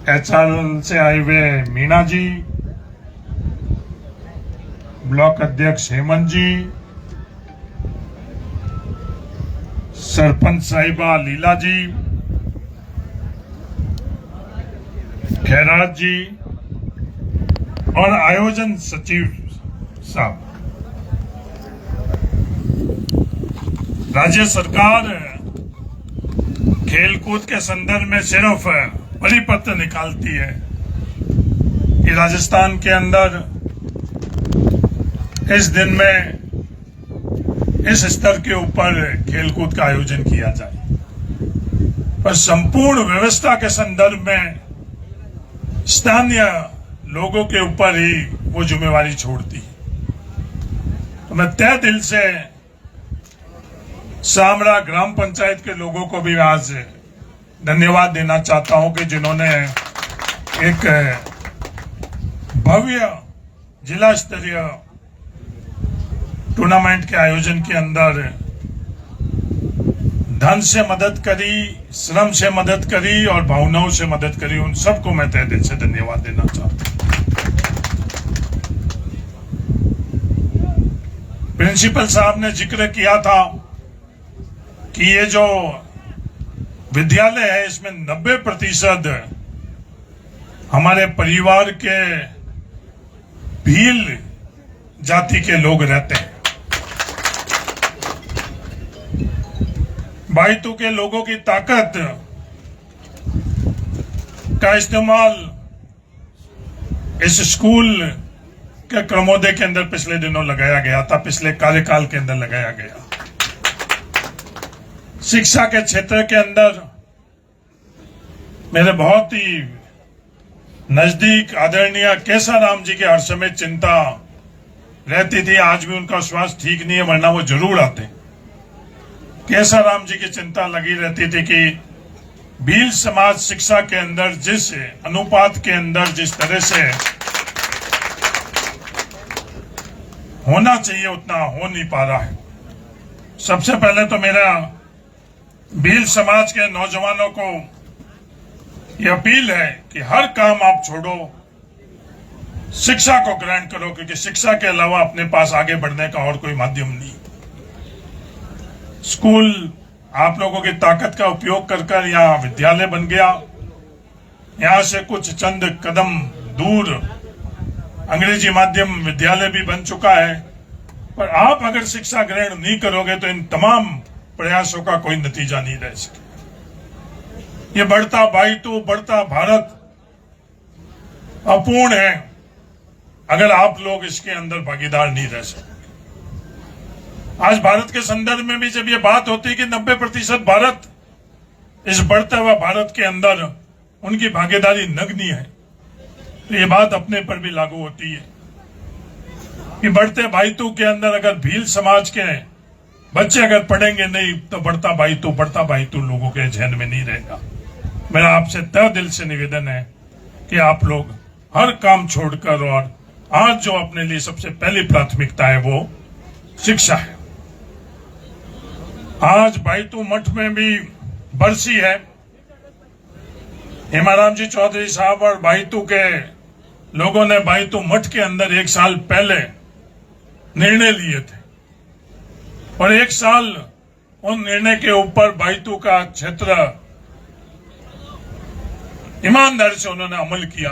एचआरएल से आए हुए मीना जी, ब्लॉक अध्यक्ष हेमंत जी, सरपंच साहिबा लीला जी, खैरात जी और आयोजन सचिव साहब। राज्य सरकार खेलकूद के संदर्भ में सिर्फ परिपत्र निकालती है कि राजस्थान के अंदर इस दिन में इस स्तर के ऊपर खेलकूद का आयोजन किया जाए, पर संपूर्ण व्यवस्था के संदर्भ में स्थानीय लोगों के ऊपर ही वो जिम्मेवारी छोड़ती है। तो मैं तहे दिल से सामरा ग्राम पंचायत के लोगों को भी आज धन्यवाद देना चाहता हूं कि जिन्होंने एक भव्य जिला स्तरीय टूर्नामेंट के आयोजन के अंदर धन से मदद करी, श्रम से मदद करी और भावनाओं से मदद करी। उन सबको मैं तहे दिल से धन्यवाद देना चाहता हूं। प्रिंसिपल साहब ने जिक्र किया था कि ये जो विद्यालय है इसमें 90% हमारे परिवार के भील जाति के लोग रहते हैं। बाइतू के लोगों की ताकत का इस्तेमाल इस स्कूल के क्रमोदय के अंदर पिछले दिनों लगाया गया था, पिछले कार्यकाल के अंदर लगाया गया। शिक्षा के क्षेत्र के अंदर मेरे बहुत ही नजदीक आदरणीय केसाराम जी की हर समय चिंता रहती थी। आज भी उनका स्वास्थ्य ठीक नहीं है, वरना वो जरूर आते। केसाराम जी की चिंता लगी रहती थी कि भील समाज शिक्षा के अंदर जिस अनुपात के अंदर जिस तरह से होना चाहिए उतना हो नहीं पा रहा है। सबसे पहले तो मेरा भील समाज के नौजवानों को यह अपील है कि हर काम आप छोड़ो, शिक्षा को ग्रहण करो, क्योंकि शिक्षा के अलावा अपने पास आगे बढ़ने का और कोई माध्यम नहीं। स्कूल आप लोगों की ताकत का उपयोग कर यहाँ विद्यालय बन गया। यहाँ से कुछ चंद कदम दूर अंग्रेजी माध्यम विद्यालय भी बन चुका है, पर आप अगर शिक्षा ग्रहण नहीं करोगे तो इन तमाम प्रयासों का कोई नतीजा नहीं रह सके। ये बढ़ता बाइतू, बढ़ता भारत अपूर्ण है अगर आप लोग इसके अंदर भागीदार नहीं रह सकते। आज भारत के संदर्भ में भी जब ये बात होती है कि 90% भारत, इस बढ़ते हुए भारत के अंदर उनकी भागीदारी नगण्य है, तो ये बात अपने पर भी लागू होती है कि बढ़ते बाइतू के अंदर अगर भील समाज के बच्चे अगर पढ़ेंगे नहीं तो बढ़ता बाइतू लोगों के जहन में नहीं रहेगा। मेरा आपसे तहे दिल से निवेदन है कि आप लोग हर काम छोड़कर, और आज जो अपने लिए सबसे पहली प्राथमिकता है वो शिक्षा है। आज बाइतू मठ में भी बरसी है। हेमाराम जी चौधरी साहब और बाइतू के लोगों ने बाइतू मठ के अंदर 1 साल पहले निर्णय लिए थे, और 1 साल उन निर्णय के ऊपर बाइतू का क्षेत्र ईमानदारी से उन्होंने अमल किया।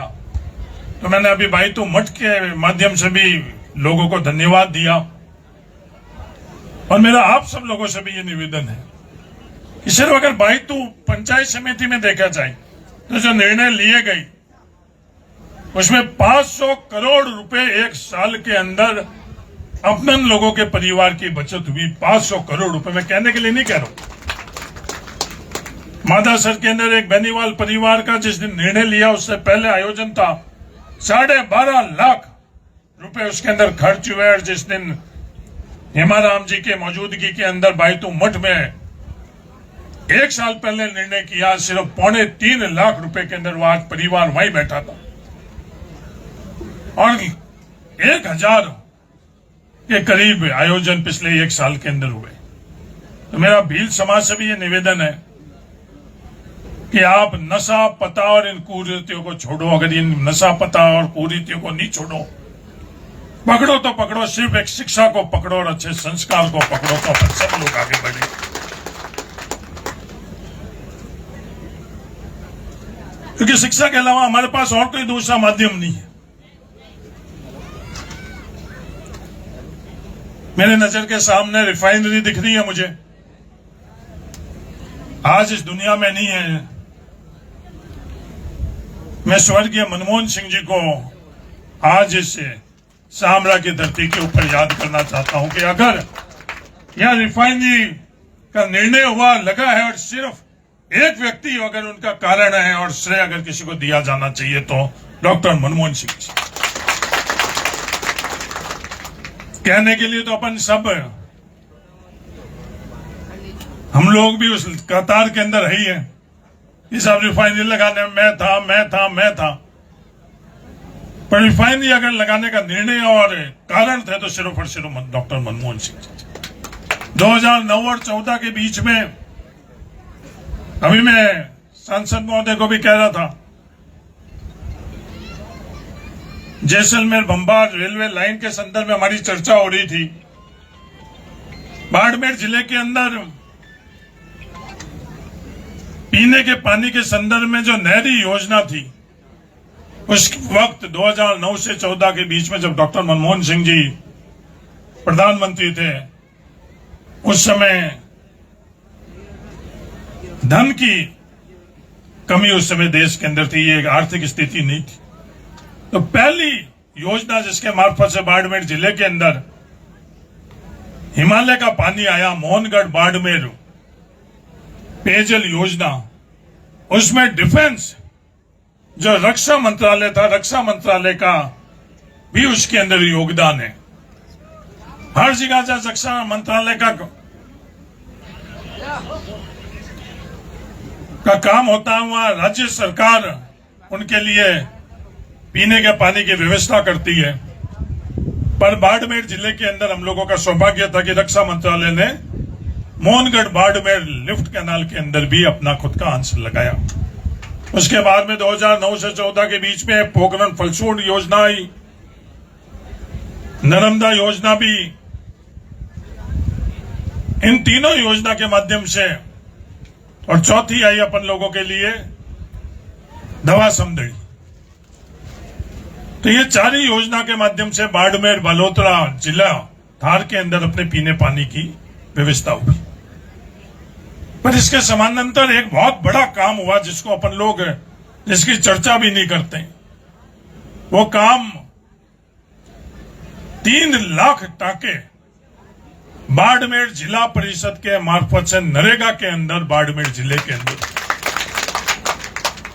तो मैंने अभी बाइतू मठ के माध्यम से भी लोगों को धन्यवाद दिया, और मेरा आप सब लोगों से भी ये निवेदन है कि सिर्फ अगर बाइतू पंचायत समिति में देखा जाए तो जो निर्णय लिए गए उसमें 500 करोड़ रुपए 1 साल के अंदर अपने लोगों के परिवार की बचत हुई। 500 करोड़ रुपए मैं कहने के लिए नहीं कह रहा हूं। मादासर के अंदर एक बेनीवाल परिवार का जिस दिन निर्णय लिया उससे पहले आयोजन था, 12.5 लाख रुपए उसके अंदर खर्च हुए, और जिस दिन हेमाराम जी के मौजूदगी के अंदर बाइतू मठ में 1 साल पहले निर्णय किया, सिर्फ 3.25 लाख रुपए के अंदर वो आज परिवार वहीं बैठा था, और 1000 के करीब आयोजन पिछले 1 साल के अंदर हुए। तो मेरा भील समाज से भी ये निवेदन है कि आप नशा पता और इन कुरीतियों को छोड़ो। अगर इन नशा पता और कुरीतियों को नहीं छोड़ो, पकड़ो तो पकड़ो, सिर्फ एक शिक्षा को पकड़ो और अच्छे संस्कार को पकड़ो, तो अपन सब लोग आगे बढ़े। क्योंकि शिक्षा के अलावा हमारे पास और कोई दूसरा माध्यम नहीं है। मेरे नजर के सामने रिफाइनरी दिख रही है मुझे, आज इस दुनिया में नहीं है। मैं स्वर्गीय मनमोहन सिंह जी को आज इस सामरा की धरती के ऊपर याद करना चाहता हूं कि अगर यहां रिफाइनरी का निर्णय हुआ लगा है और सिर्फ एक व्यक्ति अगर उनका कारण है और श्रेय अगर किसी को दिया जाना चाहिए तो डॉक्टर मनमोहन सिंह जी। कहने के लिए तो अपन सब हम लोग भी उस कतार के अंदर है ही है कि सब रिफाइनरी लगाने में मैं था। पर रिफाइनरी अगर लगाने का निर्णय और कारण थे तो सिर्फ और सिर्फ डॉक्टर मनमोहन सिंह जी। 2009 और 14 के बीच में अभी मैं सांसद महोदय को भी कह रहा था, जैसलमेर बंबार रेलवे लाइन के संदर्भ में हमारी चर्चा हो रही थी। बाड़मेर जिले के अंदर पीने के पानी के संदर्भ में जो नहरी योजना थी, उस वक्त 2009 से 14 के बीच में जब डॉक्टर मनमोहन सिंह जी प्रधानमंत्री थे, उस समय धन की कमी उस समय देश के अंदर थी, ये आर्थिक स्थिति नहीं थी। तो पहली योजना जिसके मार्फत से बाड़मेर जिले के अंदर हिमालय का पानी आया, मोहनगढ़ बाड़मेर पेयजल योजना, उसमें डिफेंस जो रक्षा मंत्रालय था, रक्षा मंत्रालय का भी उसके अंदर योगदान है। हर जगह जहां रक्षा मंत्रालय का काम होता है वहां राज्य सरकार उनके लिए पीने के पानी की व्यवस्था करती है। पर बाड़मेर जिले के अंदर हम लोगों का सौभाग्य था कि रक्षा मंत्रालय ने मोहनगढ़ बाड़मेर लिफ्ट कैनाल के अंदर भी अपना खुद का अंश लगाया। उसके बाद में 2009 से 14 के बीच में पोखरण फलसूड़ योजना आई, नर्मदा योजना भी। इन तीनों योजना के माध्यम से, और चौथी आई अपन लोगों के लिए दवा समदड़ी। तो ये चार ही योजना के माध्यम से बाड़मेर बालोतरा जिला धार के अंदर अपने पीने पानी की व्यवस्था हुई। पर इसके समानांतर एक बहुत बड़ा काम हुआ जिसको अपन लोग जिसकी चर्चा भी नहीं करते। वो काम 3 लाख टाके बाड़मेर जिला परिषद के मार्फत से नरेगा के अंदर बाड़मेर जिले के अंदर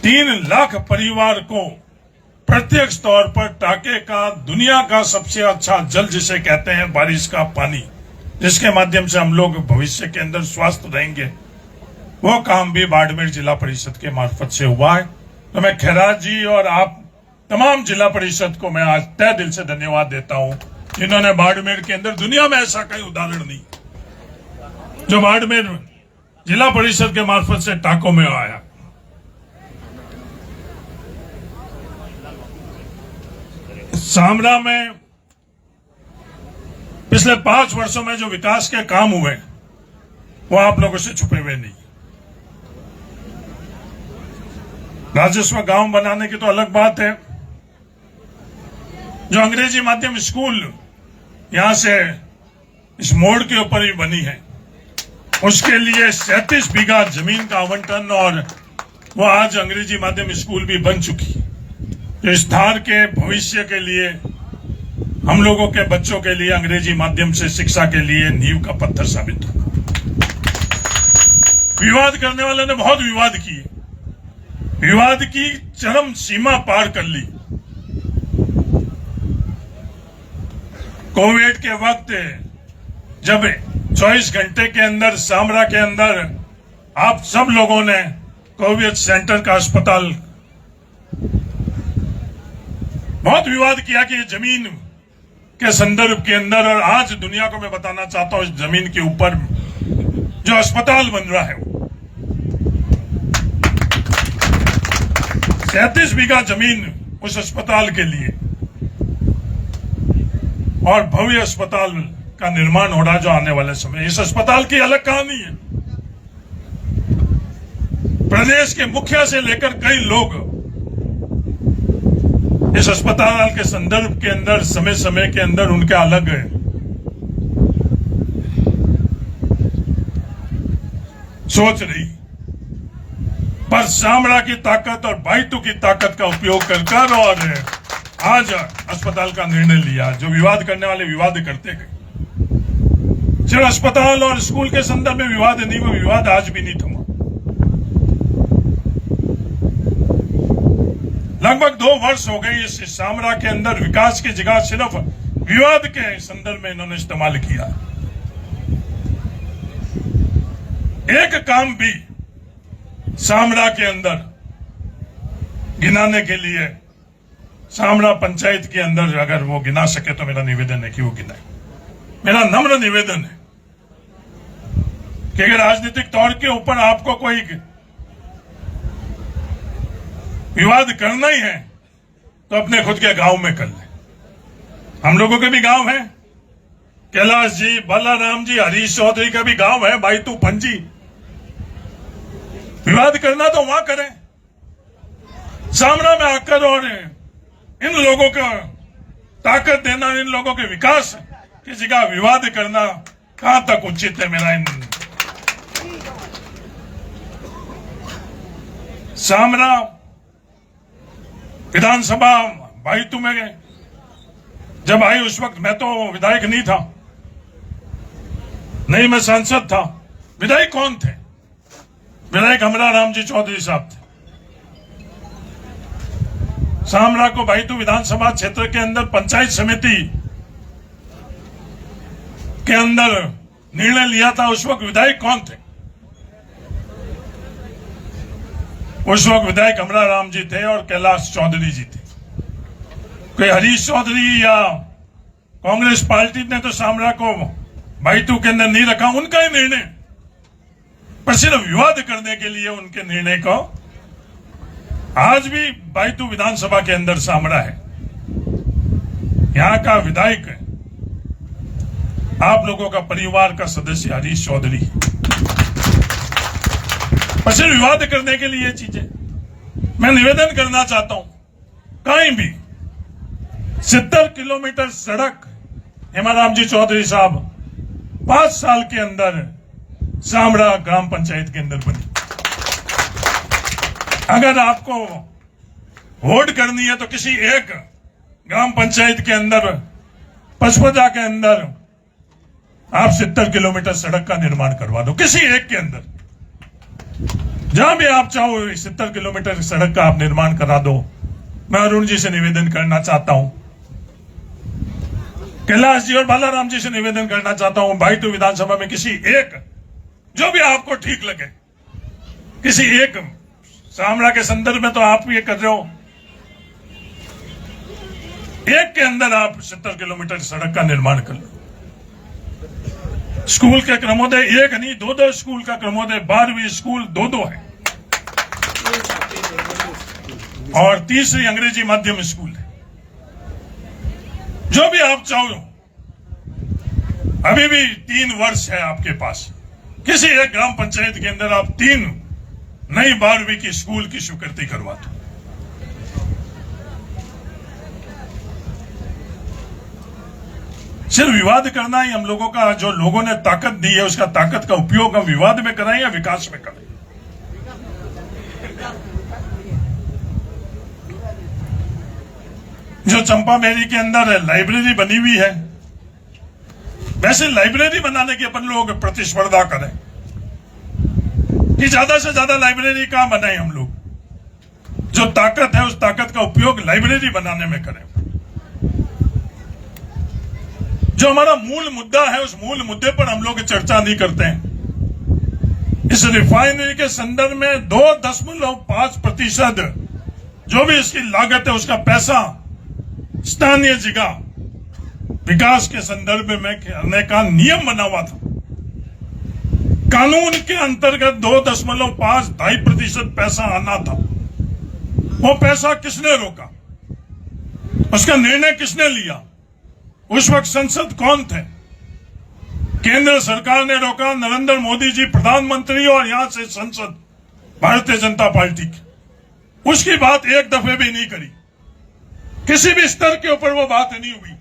3 लाख परिवार को प्रत्यक्ष तौर पर टाके का दुनिया का सबसे अच्छा जल जिसे कहते हैं बारिश का पानी, जिसके माध्यम से हम लोग भविष्य के अंदर स्वस्थ रहेंगे, वो काम भी बाड़मेर जिला परिषद के मार्फत से हुआ है। तो मैं खैरात जी और आप तमाम जिला परिषद को मैं आज तहे दिल से धन्यवाद देता हूं, जिन्होंने बाड़मेर के अंदर दुनिया में ऐसा कोई उदाहरण नहीं जो बाड़मेर जिला परिषद के मार्फत से टाकों में आया। सामरा में पिछले 5 वर्षों में जो विकास के काम हुए वो आप लोगों से छुपे हुए नहीं। राजस्व गांव बनाने की तो अलग बात है। जो अंग्रेजी माध्यम स्कूल यहां से इस मोड़ के ऊपर ही बनी है, उसके लिए 37 बीघा जमीन का आवंटन, और वो आज अंग्रेजी माध्यम स्कूल भी बन चुकी है। तो इस धार के भविष्य के लिए, हम लोगों के बच्चों के लिए अंग्रेजी माध्यम से शिक्षा के लिए नींव का पत्थर साबित होगा। विवाद करने वाले ने बहुत विवाद किए, विवाद की चरम सीमा पार कर ली। कोविड के वक्त जब 24 घंटे के अंदर सामरा के अंदर आप सब लोगों ने कोविड सेंटर का अस्पताल, बहुत विवाद किया कि ये जमीन के संदर्भ के अंदर, और आज दुनिया को मैं बताना चाहता हूं इस जमीन के ऊपर जो अस्पताल बन रहा है 33 बीघा जमीन उस अस्पताल के लिए और भव्य अस्पताल का निर्माण हो रहा जो आने वाले समय। इस अस्पताल की अलग कहानी है। प्रदेश के मुखिया से लेकर कई लोग इस अस्पताल के संदर्भ के अंदर समय समय के अंदर उनके अलग सोच रही, पर शामरा की ताकत और बाइतू की ताकत का उपयोग कर और आज अस्पताल का निर्णय लिया। जो विवाद करने वाले विवाद करते गए, सिर्फ अस्पताल और स्कूल के संदर्भ में विवाद नहीं, वो विवाद आज भी नहीं थमा। लगभग 2 वर्ष हो गए इस शामरा के अंदर विकास की जगह सिर्फ विवाद के संदर्भ में इन्होंने इस्तेमाल किया। एक काम भी शामरा के अंदर गिनाने के लिए शामरा पंचायत के अंदर अगर वो गिना सके तो मेरा निवेदन है कि वो गिनाए। मेरा नम्र निवेदन है कि अगर राजनीतिक तौर के ऊपर आपको कोई विवाद करना ही है तो अपने खुद के गांव में कर ले। हम लोगों के भी गांव है, कैलाश जी, बालाराम जी, हरीश चौधरी का भी गांव है, बाइतू पंजी। विवाद करना तो वहां करें, शामरा में आकर और इन लोगों को ताकत देना, इन लोगों के विकास की जगह विवाद करना कहां तक उचित है। मेरा शामरा विधानसभा बाइतू में गए जब आई, उस वक्त मैं तो विधायक नहीं था, नहीं मैं सांसद था। विधायक कौन थे? विधायक हमरा राम जी चौधरी साहब थे। शामरा को बाइतू विधानसभा क्षेत्र के अंदर पंचायत समिति के अंदर निर्णय लिया था। उस वक्त विधायक कौन थे? उस वक्त विधायक हमरा राम जी थे और कैलाश चौधरी जी थे। कोई हरीश चौधरी या कांग्रेस पार्टी ने तो शामरा को बाइतू के अंदर नहीं रखा, उनका ही निर्णय, पर सिर्फ विवाद करने के लिए उनके निर्णय को आज भी बाइतू विधानसभा के अंदर शामरा है। यहां का विधायक है, आप लोगों का परिवार का सदस्य हरीश चौधरी, पर सिर्फ विवाद करने के लिए चीजें। मैं निवेदन करना चाहता हूं, कहीं भी 70 किलोमीटर सड़क हेमाराम जी चौधरी साहब 5 साल के अंदर शामरा ग्राम पंचायत के अंदर बनी। अगर आपको वोट करनी है तो किसी एक ग्राम पंचायत के अंदर, पचपजा के अंदर आप 70 किलोमीटर सड़क का निर्माण करवा दो, किसी एक के अंदर। जहां भी आप चाहो 70 किलोमीटर सड़क का आप निर्माण करा दो। मैं अरुण जी से निवेदन करना चाहता हूं, कैलाश जी और बालाराम जी से निवेदन करना चाहता हूं, बाइतू विधानसभा में किसी एक, जो भी आपको ठीक लगे, किसी एक, शामरा के संदर्भ में तो आप ये कर रहे हो, एक के अंदर आप 70 किलोमीटर सड़क का निर्माण कर लो। स्कूल के क्रमोदय एक नहीं, 2-2 स्कूल का क्रमोदय, 12वीं स्कूल 2-2 है और तीसरी अंग्रेजी माध्यम स्कूल है। जो भी आप चाहो, अभी भी 3 वर्ष है आपके पास, किसी एक ग्राम पंचायत के अंदर आप 3 नई 12वीं की स्कूल की स्वीकृति करवा दो। सिर्फ विवाद करना ही हम लोगों का, जो लोगों ने ताकत दी है उसका ताकत का उपयोग हम विवाद में कराएं या विकास में करें। जो चंपामेरी के अंदर लाइब्रेरी बनी हुई है, वैसे लाइब्रेरी बनाने की अपन लोग प्रतिस्पर्धा करें कि ज्यादा से ज्यादा लाइब्रेरी कहां बनाए। हम लोग जो ताकत है उस ताकत का उपयोग लाइब्रेरी बनाने में करें। जो हमारा मूल मुद्दा है उस मूल मुद्दे पर हम लोग चर्चा नहीं करते हैं। इस रिफाइनरी के संदर्भ में 2.5% जो भी इसकी लागत है उसका पैसा स्थानीय जगह विकास के संदर्भ में करने का नियम बना हुआ था। कानून के अंतर्गत 2.5-2.5% पैसा आना था। वो पैसा किसने रोका, उसका निर्णय किसने लिया, उस वक्त संसद कौन थे? केंद्र सरकार ने रोका, नरेंद्र मोदी जी प्रधानमंत्री और यहां से संसद भारतीय जनता पार्टी की। उसकी बात एक दफे भी नहीं करी, किसी भी स्तर के ऊपर वो बात नहीं हुई।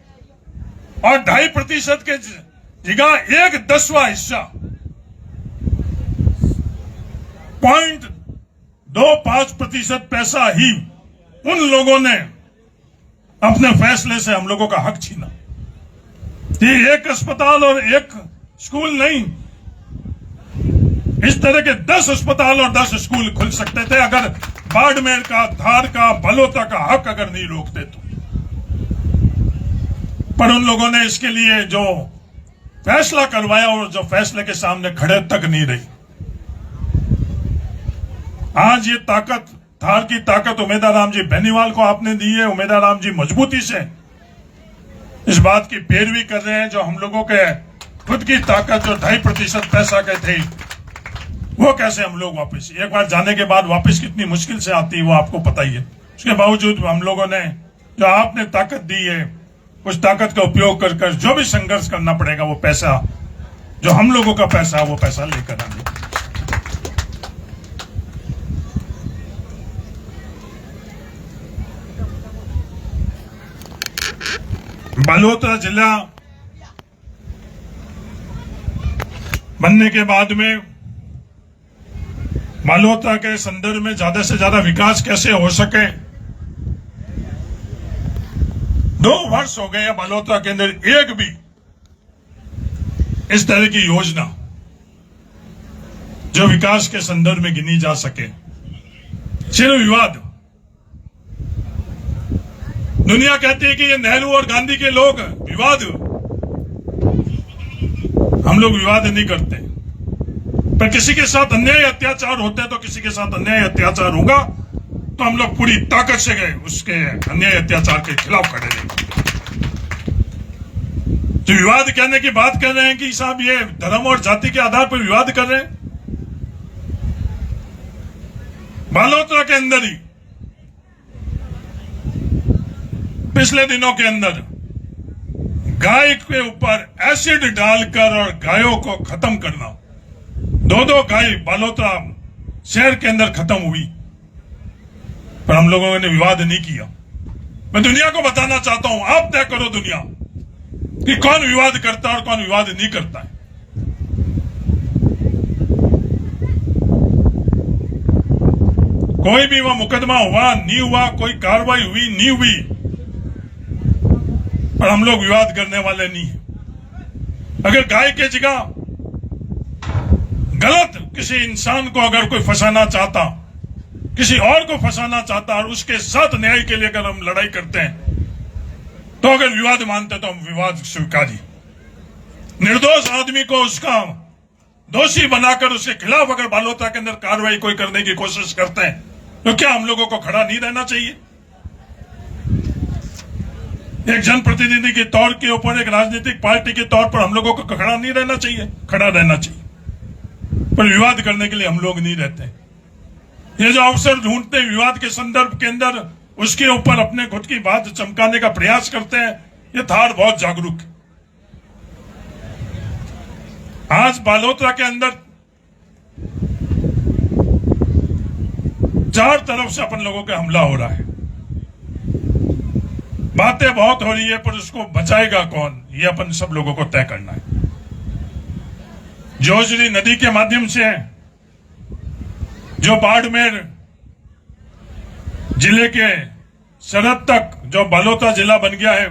और 2.5% के जगह 1/10वां हिस्सा 0.25% पैसा ही उन लोगों ने अपने फैसले से हम लोगों का हक छीना। ये एक अस्पताल और एक स्कूल नहीं, इस तरह के 10 अस्पताल और 10 स्कूल खुल सकते थे अगर बाड़मेर का, धार का, बलोदा का हक अगर नहीं रोकते तो। पर उन लोगों ने इसके लिए जो फैसला करवाया और जो फैसले के सामने खड़े तक नहीं रही। आज ये ताकत, धार की ताकत उमेदाराम जी बेनीवाल को आपने दी है। उमेदाराम जी मजबूती से इस बात की पैरवी कर रहे हैं जो हम लोगों के खुद की ताकत जो 2.5% पैसा के थे, वो कैसे हम लोग वापस, एक बार जाने के बाद वापस कितनी मुश्किल से आती है वो आपको पता ही है। उसके बावजूद हम लोगों ने जो आपने ताकत दी है, उस ताकत का उपयोग कर जो भी संघर्ष करना पड़ेगा, वो पैसा जो हम लोगों का पैसा, वो पैसा लेकर आएंगे। बालोतरा जिला बनने के बाद में बालोतरा के संदर्भ में ज्यादा से ज्यादा विकास कैसे हो सके, 2 वर्ष हो गए बालोतरा के अंदर एक भी इस तरह की योजना जो विकास के संदर्भ में गिनी जा सके। सिर्फ विवाद। दुनिया कहती है कि ये नेहरू और गांधी के लोग विवाद, हम लोग विवाद नहीं करते। पर किसी के साथ अन्याय अत्याचार होते हैं तो किसी के साथ अन्याय अत्याचार होगा तो हम लोग पूरी ताकत से गए उसके अन्याय अत्याचार के खिलाफ खड़े रहेंगे। जो विवाद कहने की बात कर रहे हैं कि साहब ये धर्म और जाति के आधार पर विवाद कर रहे हैं, बालोतरा के अंदर ही पिछले दिनों के अंदर गाय के ऊपर एसिड डालकर और गायों को खत्म करना, 2 गाय बालोतरा शहर के अंदर खत्म हुई, पर हम लोगों ने विवाद नहीं किया। मैं दुनिया को बताना चाहता हूं, आप तय करो दुनिया कि कौन विवाद करता है और कौन विवाद नहीं करता है। कोई भी वह मुकदमा हुआ नहीं हुआ, कोई कार्रवाई हुई नहीं हुई, पर हम लोग विवाद करने वाले नहीं हैं। अगर गाय के जगह गलत किसी इंसान को अगर कोई फंसाना चाहता, किसी और को फंसाना चाहता और उसके साथ न्याय के लिए अगर हम लड़ाई करते हैं तो अगर विवाद मानते तो हम विवाद स्वीकारी। निर्दोष आदमी को उसका दोषी बनाकर उसके खिलाफ अगर बालोतरा के अंदर कार्रवाई कोई करने की कोशिश करते हैं तो क्या हम लोगों को खड़ा नहीं रहना चाहिए? एक जनप्रतिनिधि के तौर के ऊपर, एक राजनीतिक पार्टी के तौर पर हम लोगों को खड़ा नहीं रहना चाहिए? खड़ा रहना चाहिए, पर विवाद करने के लिए हम लोग नहीं रहते। ये जो अवसर ढूंढते विवाद के संदर्भ के अंदर उसके ऊपर अपने खुद की बात चमकाने का प्रयास करते हैं, ये धार बहुत जागरूक है। आज बालोतरा के अंदर 4 तरफ से अपन लोगों का हमला हो रहा है। बातें बहुत हो रही है, पर उसको बचाएगा कौन, ये अपन सब लोगों को तय करना है। जोजरी नदी के माध्यम से जो बाड़मेर जिले के सरहद तक जो बालोतरा जिला बन गया है,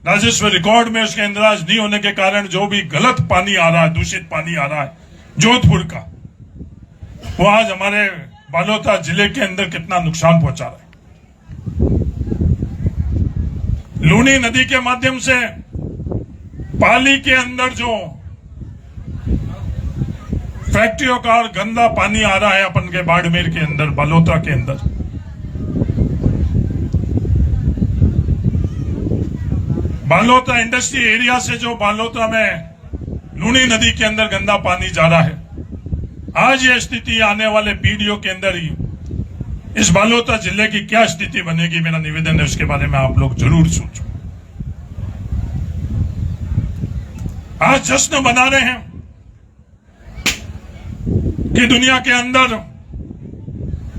राजस्व रिकॉर्ड में उसके इंदराज नहीं होने के कारण जो भी गलत पानी आ रहा है, दूषित पानी आ रहा है जोधपुर का, वो आज हमारे बालोतरा जिले के अंदर कितना नुकसान पहुंचा रहा है। लूनी नदी के माध्यम से पाली के अंदर जो फैक्ट्रियों का और गंदा पानी आ रहा है अपन के बाड़मेर के अंदर, बालोतरा के अंदर, बालोतरा इंडस्ट्री एरिया से जो बालोतरा में लूनी नदी के अंदर गंदा पानी जा रहा है। आज ये स्थिति आने वाले पीढ़ियों के अंदर ही इस बालोतरा जिले की क्या स्थिति बनेगी, मेरा निवेदन है उसके बारे में आप लोग जरूर सोचो। आज जश्न मना रहे हैं कि दुनिया के अंदर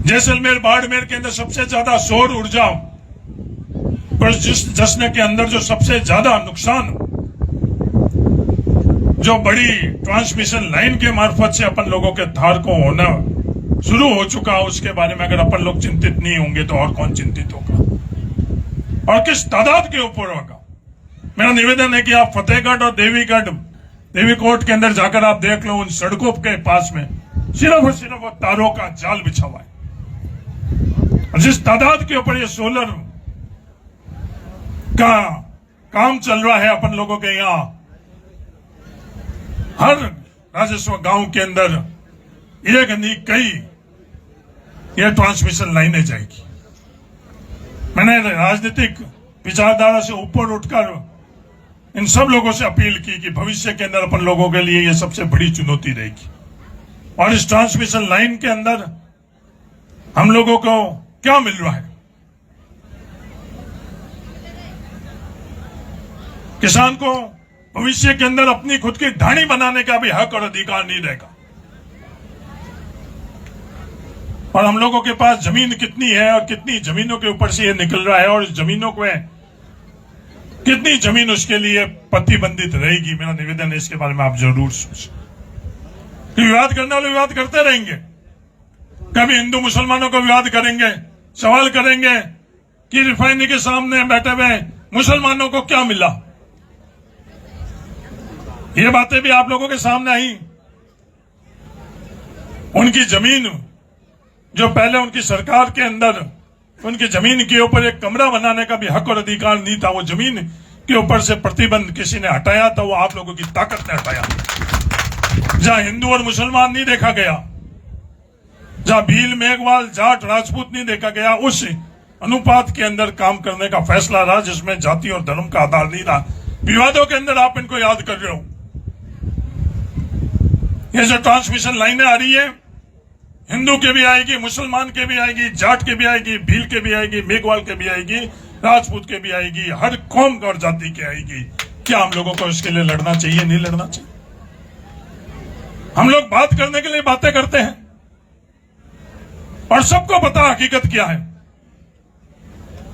जैसलमेर बाड़मेर के अंदर सबसे ज्यादा सौर ऊर्जा, पर जिस जश्न के अंदर जो सबसे ज्यादा नुकसान जो बड़ी ट्रांसमिशन लाइन के मार्फत से अपन लोगों के धार को होना शुरू हो चुका, उसके बारे में अगर अपन लोग चिंतित नहीं होंगे तो और कौन चिंतित होगा और किस तादाद के ऊपर होगा। मेरा निवेदन है कि आप फतेहगढ़ और देवीकोट के अंदर जाकर आप देख लो, उन सड़कों के पास में सिर्फ और सिर्फ तारों का जाल बिछा हुआ है। जिस तादाद के ऊपर ये सोलर का काम चल रहा है, अपन लोगों के यहां हर राजस्व गांव के अंदर एक नहीं कई ये ट्रांसमिशन लाइनें जाएगी। मैंने राजनीतिक विचारधारा से ऊपर उठकर इन सब लोगों से अपील की कि भविष्य के अंदर अपन लोगों के लिए ये सबसे बड़ी चुनौती रहेगी और इस ट्रांसमिशन लाइन के अंदर हम लोगों को क्या मिल रहा है। किसान को भविष्य के अंदर अपनी खुद की ढाणी बनाने का भी हक और अधिकार नहीं रहेगा। और हम लोगों के पास जमीन कितनी है और कितनी जमीनों के ऊपर से ये निकल रहा है और इस जमीनों को कितनी जमीन उसके लिए प्रतिबंधित रहेगी। मेरा निवेदन है इसके बारे में आप जरूर सोचें। विवाद करने वाले विवाद करते रहेंगे, कभी हिंदू मुसलमानों को विवाद करेंगे, सवाल करेंगे कि रिफाइनरी के सामने बैठे हुए मुसलमानों को क्या मिला। ये बातें भी आप लोगों के सामने आई। उनकी जमीन जो पहले उनकी सरकार के अंदर उनकी जमीन के ऊपर एक कमरा बनाने का भी हक और अधिकार नहीं था, वो जमीन के ऊपर से प्रतिबंध किसी ने हटाया था, वो आप लोगों की ताकत ने हटाया। जहां हिंदू और मुसलमान नहीं देखा गया, जहां भील मेघवाल जाट राजपूत नहीं देखा गया, उस अनुपात के अंदर काम करने का फैसला रहा जिसमें जाति और धर्म का आधार नहीं रहा। विवादों के अंदर आप इनको याद कर रहे हो। ये जो ट्रांसमिशन लाइनें आ रही है, हिंदू के भी आएगी, मुसलमान के भी आएगी, जाट के भी आएगी, भील के भी आएगी, मेघवाल के भी आएगी, राजपूत के भी आएगी, हर कौम और जाति की आएगी। क्या हम लोगों को इसके लिए लड़ना चाहिए? नहीं लड़ना चाहिए। हम लोग बात करने के लिए बातें करते हैं और सबको पता हकीकत क्या है।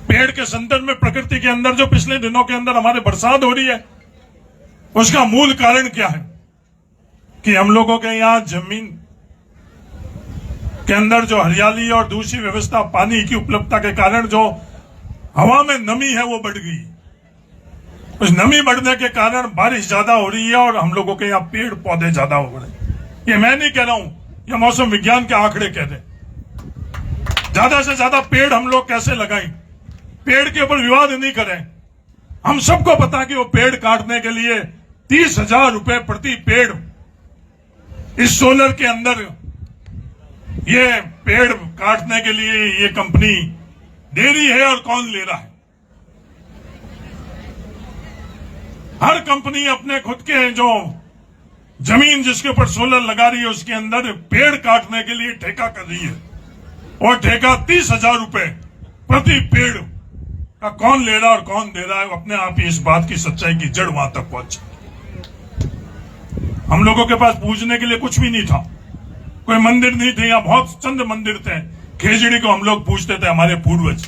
पेड़ के संदर्भ में प्रकृति के अंदर जो पिछले दिनों के अंदर हमारे बरसात हो रही है, उसका मूल कारण क्या है कि हम लोगों के यहां जमीन के अंदर जो हरियाली और दूसरी व्यवस्था, पानी की उपलब्धता के कारण जो हवा में नमी है वो बढ़ गई। उस नमी बढ़ने के कारण बारिश ज्यादा हो रही है और हम लोगों के यहाँ पेड़ पौधे ज्यादा हो रहे हैं। ये मैं नहीं कह रहा हूं, ये मौसम विज्ञान के आंकड़े कह रहे। ज्यादा से ज्यादा पेड़ हम लोग कैसे लगाएं, पेड़ के ऊपर विवाद नहीं करें। हम सबको पता कि वो पेड़ काटने के लिए 30,000 रुपए प्रति पेड़ इस सोलर के अंदर ये पेड़ काटने के लिए ये कंपनी दे रही है। और कौन ले रहा है? हर कंपनी अपने खुद के जो जमीन जिसके ऊपर सोलर लगा रही है उसके अंदर पेड़ काटने के लिए ठेका कर रही है और ठेका 30,000 रुपए प्रति पेड़ का कौन ले रहा है और कौन दे रहा है, अपने आप ही इस बात की सच्चाई की जड़ वहां तक पहुंची। हम लोगों के पास पूजने के लिए कुछ भी नहीं था, कोई मंदिर नहीं थे, यहाँ बहुत चंद मंदिर थे। खेजड़ी को हम लोग पूजते थे, हमारे पूर्वज।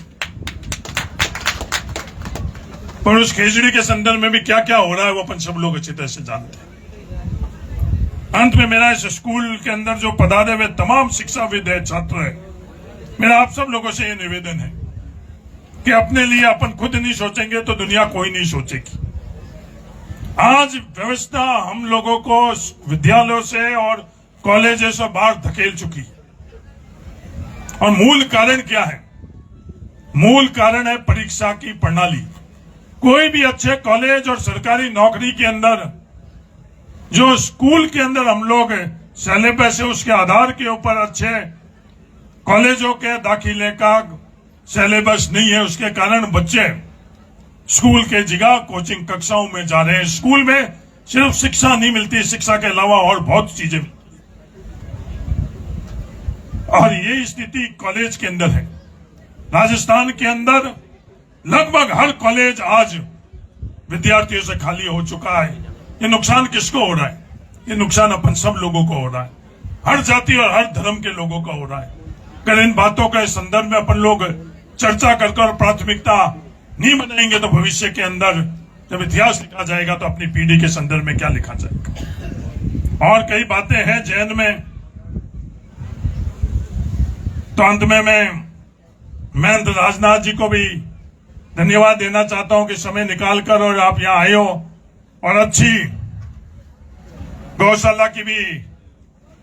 पर उस खेजड़ी के संदर्भ में भी क्या क्या हो रहा है वो अपन सब लोग अच्छी तरह से जानते हैं। अंत में मेरा इस स्कूल के अंदर जो पधारे हुए तमाम शिक्षाविद है, छात्र है, मेरा आप सब लोगों से ये निवेदन है कि अपने लिए अपन खुद नहीं सोचेंगे तो दुनिया कोई नहीं सोचेगी। आज व्यवस्था हम लोगों को विद्यालयों से और कॉलेजों से बाहर धकेल चुकी। और मूल कारण क्या है? मूल कारण है परीक्षा की प्रणाली। कोई भी अच्छे कॉलेज और सरकारी नौकरी के अंदर जो स्कूल के अंदर हम लोग सिलेबस है उसके आधार के ऊपर अच्छे कॉलेजों के दाखिले का सिलेबस नहीं है, उसके कारण बच्चे स्कूल के जगह कोचिंग कक्षाओं में जा रहे हैं। स्कूल में सिर्फ शिक्षा नहीं मिलती, शिक्षा के अलावा और बहुत चीजें मिलती। और ये स्थिति कॉलेज के अंदर है। राजस्थान के अंदर लगभग हर कॉलेज आज विद्यार्थियों से खाली हो चुका है। ये नुकसान किसको हो रहा है? ये नुकसान अपन सब लोगों को हो रहा है, हर जाति और हर धर्म के लोगों का हो रहा है। अगर इन बातों के संदर्भ में अपन लोग चर्चा कर प्राथमिकता नहीं बनाएंगे तो भविष्य के अंदर जब इतिहास लिखा जाएगा तो अपनी पीढ़ी के संदर्भ में क्या लिखा जाएगा। और कई बातें हैं जैन में, तो अंत में मैं राजनाथ जी को भी धन्यवाद देना चाहता हूं कि समय निकालकर और आप यहां आए हो और अच्छी गौशाला की भी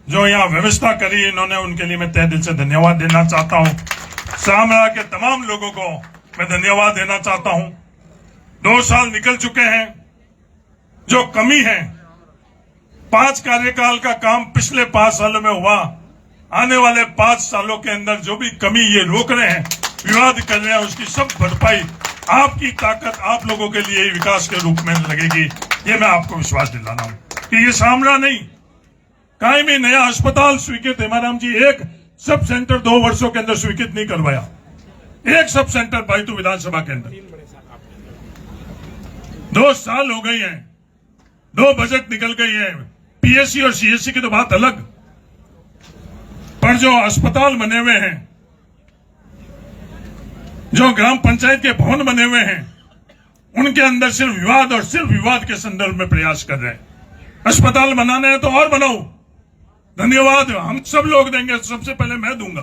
जो यहाँ व्यवस्था करी इन्होंने, उनके लिए मैं तहे दिल से धन्यवाद देना चाहता हूं। शामरा के तमाम लोगों को मैं धन्यवाद देना चाहता हूं। 2 साल निकल चुके हैं, जो कमी है 5 कार्यकाल का काम पिछले 5 सालों में हुआ, आने वाले 5 सालों के अंदर जो भी कमी ये रोक रहे हैं, विवाद कर रहे हैं, उसकी सब भरपाई आपकी ताकत आप लोगों के लिए विकास के रूप में लगेगी। ये मैं आपको विश्वास दिलाना हूं कि ये सामना नहीं, कहीं भी नया अस्पताल स्वीकृत हेमाराम जी, एक सब सेंटर 2 वर्षों के अंदर स्वीकृत नहीं करवाया। एक सब सेंटर बायतू विधानसभा के अंदर 2 साल हो गई हैं, 2 बजट निकल गई है। पीएससी और सीएससी की तो बात अलग, पर जो अस्पताल बने हुए हैं, जो ग्राम पंचायत के भवन बने हुए हैं, उनके अंदर सिर्फ विवाद और सिर्फ विवाद के संदर्भ में प्रयास कर रहे हैं। अस्पताल बनाना है तो और बनाओ, धन्यवाद हम सब लोग देंगे, सबसे पहले मैं दूंगा।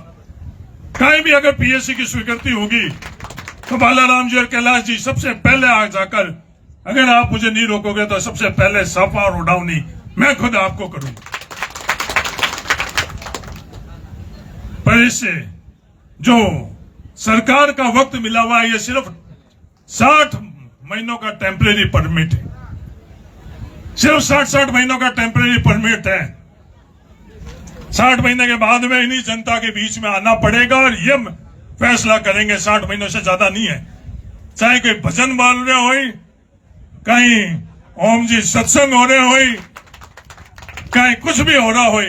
कहीं भी अगर पीएससी की स्वीकृति होगी तो बालाराम जी और कैलाश जी सबसे पहले आ जाकर, अगर आप मुझे नहीं रोकोगे तो सबसे पहले सफा और उड़ावनी मैं खुद आपको करूंगा। पर इससे जो सरकार का वक्त मिला हुआ है, ये सिर्फ 60 महीनों का टेम्परेरी परमिट है, सिर्फ 60 महीनों का टेम्परेरी परमिट है। 60 महीने के बाद में इन्हीं जनता के बीच में आना पड़ेगा और ये फैसला करेंगे। 60 महीनों से ज्यादा नहीं है। चाहे कोई भजन बोल रहे हो, कहीं ओम जी सत्संग हो रहे हो, कहीं कुछ भी हो रहा हो,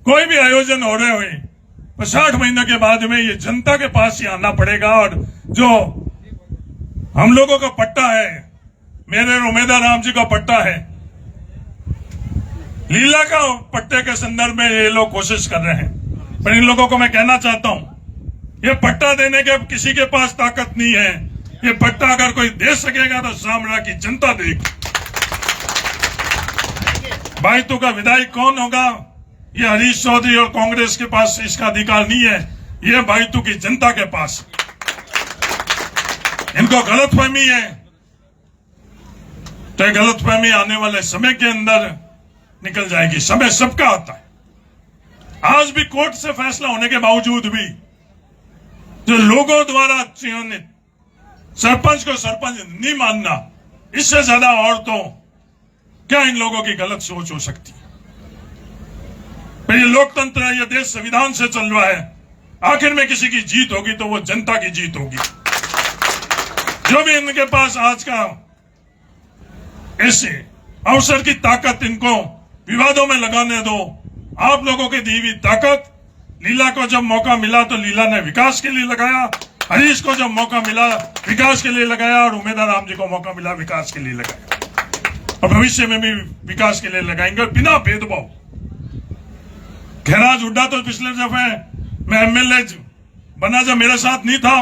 कोई भी आयोजन हो रहे हो, तो 60 महीने के बाद में ये जनता के पास ही आना पड़ेगा। और जो हम लोगों का पट्टा है, मेरे रोमेदा राम जी का पट्टा है, लीला का पट्टे के संदर्भ में ये लोग कोशिश कर रहे हैं। पर इन लोगों को मैं कहना चाहता हूं, ये पट्टा देने के किसी के पास ताकत नहीं है। ये पट्टा अगर कोई दे सकेगा तो शामरा की जनता देगी। बायतू का विधायक कौन होगा, ये हरीश चौधरी और कांग्रेस के पास इसका अधिकार नहीं है, ये बायतू की जनता के पास। इनको गलतफहमी है, तो गलतफहमी आने वाले समय के अंदर निकल जाएगी। समय सबका आता है। आज भी कोर्ट से फैसला होने के बावजूद भी जो लोगों द्वारा चयनित सरपंच को सरपंच नहीं मानना, इससे ज्यादा और तो क्या इन लोगों की गलत सोच हो सकती है। ये लोकतंत्र है, ये देश संविधान से चल रहा है। आखिर में किसी की जीत होगी तो वो जनता की जीत होगी। जो भी इनके पास आज का ऐसे अवसर की ताकत, इनको विवादों में लगाने दो। आप लोगों की दी हुई ताकत, लीला को जब मौका मिला तो लीला ने विकास के लिए लगाया, हरीश को जब मौका मिला विकास के लिए लगाया, और उमेदा राम जी को मौका मिला विकास के लिए लगाया, और भविष्य में भी विकास के लिए लगाएंगे बिना भेदभाव। खैराज हुड्डा तो पिछले दफे मैं एमएलए बना जब मेरे साथ नहीं था,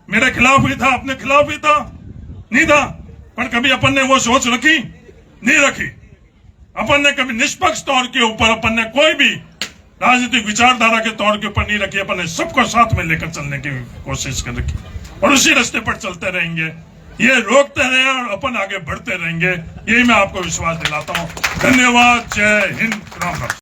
मेरे खिलाफ ही था, अपने खिलाफ ही था, नहीं था, पर कभी अपन ने वो सोच रखी नहीं रखी। अपन ने कभी निष्पक्ष तौर के ऊपर अपन ने कोई भी राजनीतिक विचारधारा के तौर के ऊपर नहीं रखी। अपन ने सबको साथ में लेकर चलने की कोशिश कर रखी और उसी रास्ते पर चलते रहेंगे। ये रोकते रहे और अपन आगे बढ़ते रहेंगे, यही मैं आपको विश्वास दिलाता हूं। धन्यवाद। जय हिंद। राम राम।